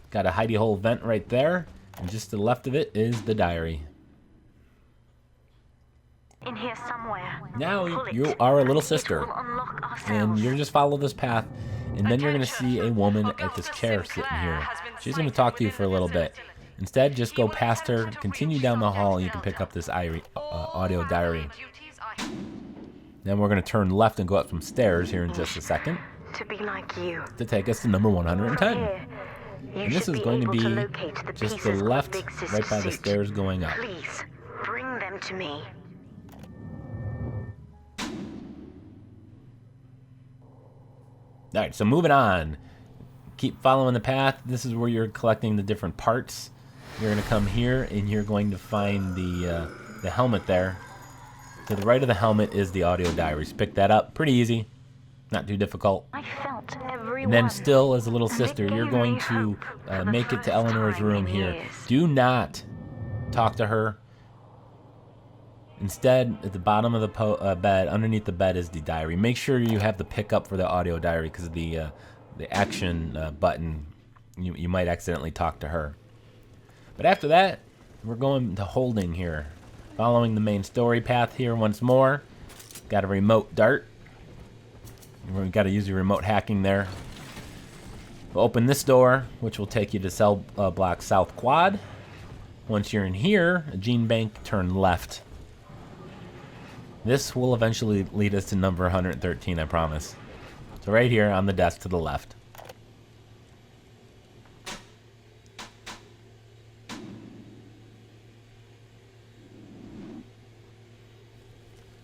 Got a hidey hole vent right there. And just to the left of it is the diary. In here somewhere. Now you are a little sister. And you're just follow this path. And then you're going to see a woman at this chair sitting here. She's going to talk to you for a little bit. Instead, just go past her, continue down the hall, and you can pick up this audio diary. Then we're going to turn left and go up some stairs here in just a second. To be like you. To take us to number 110. And this is going to be just the left, right by the stairs going up. Please, bring them to me. Alright, so moving on. Keep following the path. This is where you're collecting the different parts. You're going to come here, and you're going to find the helmet there. To the right of the helmet is the audio diaries. Pick that up. Pretty easy. Not too difficult. I felt everyone. And then still, as a little sister, you're going to make it to Eleanor's room here. Do not talk to her. Instead, at the bottom of the bed, underneath the bed, is the diary. Make sure you have the pickup for the audio diary, because the action button, you might accidentally talk to her. But after that, we're going to holding here. Following the main story path here once more. Got a remote dart. We've got to use your remote hacking there. We'll open this door, which will take you to cell block South Quad. Once you're in here, a gene bank, turn left. This will eventually lead us to number 113, I promise. So right here on the desk to the left.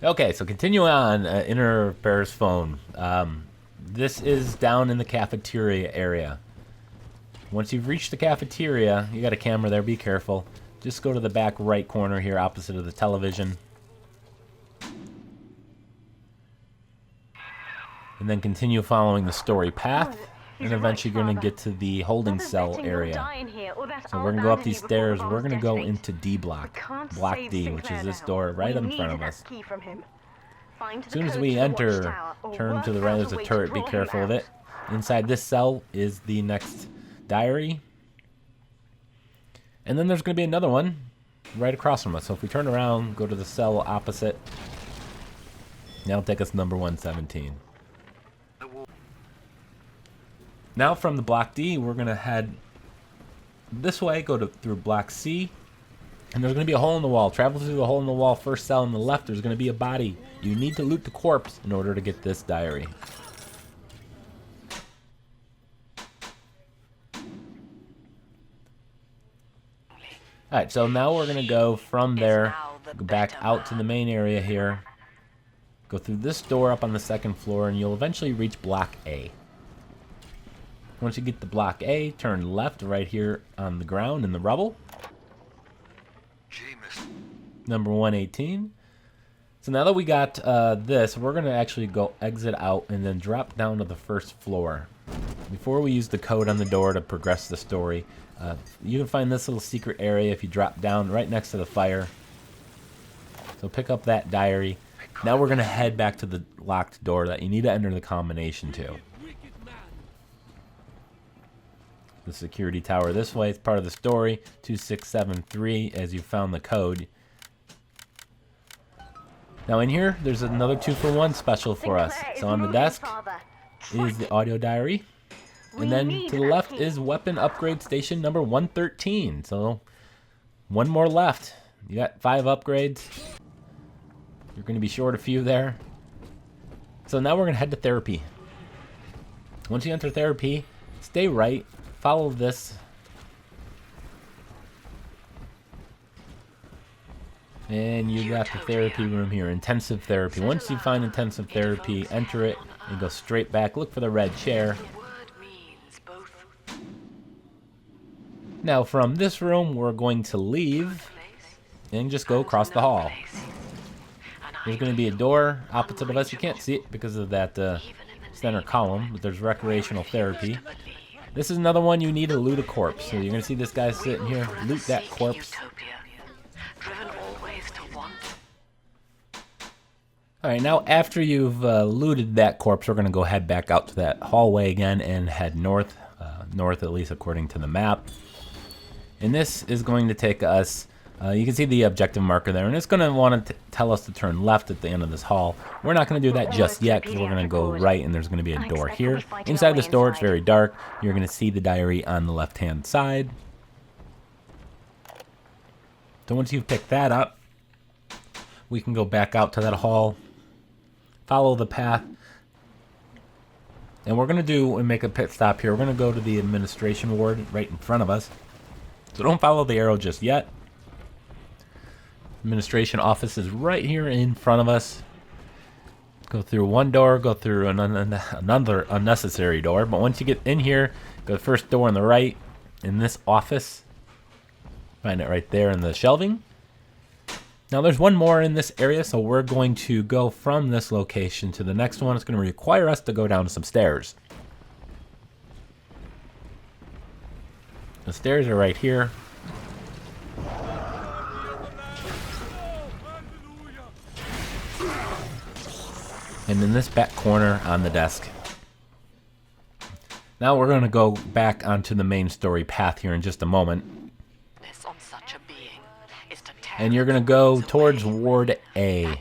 Okay, so continue on, inner Persephone. This is down in the cafeteria area. Once you've reached the cafeteria, you got a camera there, be careful. Just go to the back right corner here, opposite of the television. And then continue following the story path. and eventually you're going to get to the holding cell area. So we're going to go up these stairs. We're going to go into D block, block D, which is this door right in front of us. As soon as we enter, turn to the right, there's a turret, be careful of it. Inside this cell is the next diary. And then there's going to be another one right across from us. So if we turn around, go to the cell opposite, that'll take us number 117. Now from the block D, we're going to head this way, go through block C. And there's going to be a hole in the wall. Travel through the hole in the wall. First cell on the left, there's going to be a body. You need to loot the corpse in order to get this diary. Alright, so now we're going to go from there, go back out to the main area here. Go through this door up on the second floor, and you'll eventually reach block A. Once you get to block A, turn left right here on the ground in the rubble. Number 118. So now that we got this, we're going to actually go exit out and then drop down to the first floor. Before we use the code on the door to progress the story, you can find this little secret area if you drop down right next to the fire. So pick up that diary. Now we're going to head back to the locked door that you need to enter the combination to. The security tower this way. It's part of the story. 2673 as you found the code. Now in here, there's another 2-for-1 special for us. So on the desk is the audio diary. And then to the left is weapon upgrade station number 113. So one more left. You got 5 upgrades. You're going to be short a few there. So now we're going to head to therapy. Once you enter therapy, stay right. Follow this. And you got the therapy room here, intensive therapy. Once you find intensive therapy, enter it and go straight back. Look for the red chair. Now from this room, we're going to leave and just go across the hall. There's going to be a door opposite of us. You can't see it because of that center column, but there's recreational therapy. This is another one you need to loot a corpse. So you're going to see this guy sitting here. Loot that corpse. Alright, now after you've looted that corpse, we're going to go head back out to that hallway again and head north. North, at least according to the map. And this is going to take us, you can see the objective marker there, and it's going to want to tell us to turn left at the end of this hall. We're not going to do that just yet because we're going to go right, and there's going to be a door here. Inside this door, it's very dark. You're going to see the diary on the left-hand side. So once you've picked that up, we can go back out to that hall, follow the path, and we're going to do and make a pit stop here. We're going to go to the administration ward right in front of us. So don't follow the arrow just yet. Administration office is right here in front of us. Go through one door, go through another unnecessary door. But once you get in here, go to the first door on the right in this office. Find it right there in the shelving. Now there's one more in this area, so we're going to go from this location to the next one. It's going to require us to go down some stairs. The stairs are right here. And in this back corner on the desk. Now we're going to go back onto the main story path here in just a moment. And you're going to go towards Ward A. You're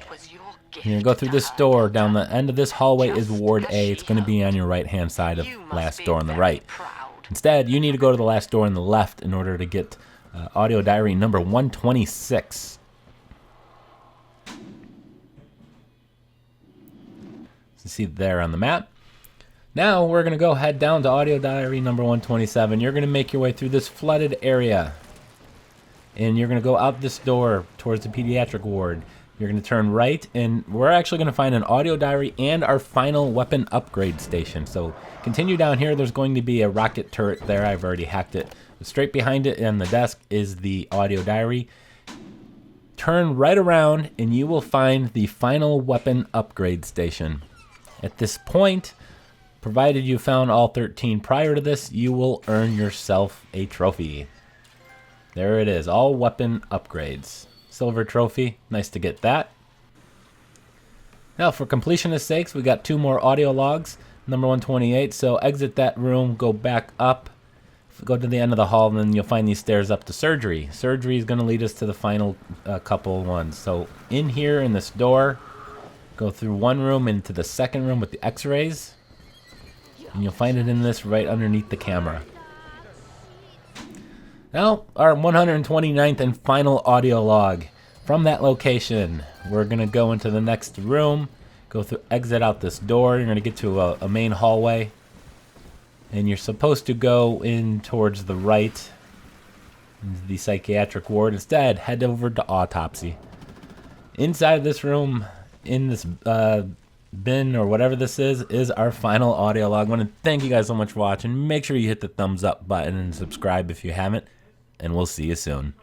going to go through this door. Down the end of this hallway is Ward A. It's going to be on your right-hand side of last door on the right. Instead, you need to go to the last door on the left in order to get audio diary number 126. You see there on the map. Now we're going to go head down to audio diary number 127. You're going to make your way through this flooded area. And you're going to go out this door towards the pediatric ward. You're going to turn right, and we're actually going to find an audio diary and our final weapon upgrade station. So continue down here. There's going to be a rocket turret there. I've already hacked it. But straight behind it on the desk is the audio diary. Turn right around, and you will find the final weapon upgrade station. At this point, Provided you found all 13 prior to this, you will earn yourself a trophy. There it is, all weapon upgrades. Silver trophy, nice to get that. Now for completionist sakes, we got 2 more audio logs, number 128. So exit that room, go back up, go to the end of the hall, and then you'll find these stairs up to surgery. Surgery is going to lead us to the final couple ones. So in here in this door, go through one room into the second room with the x-rays, and you'll find it in this right underneath the camera. Now, our 129th and final audio log. From that location, we're going to go into the next room, go through, exit out this door. You're going to get to a main hallway, and you're supposed to go in towards the right, into the psychiatric ward. Instead, head over to autopsy. Inside of this room, in this bin or whatever this is our final audio log. I want to thank you guys so much for watching. Make sure you hit the thumbs up button and subscribe if you haven't, and we'll see you soon.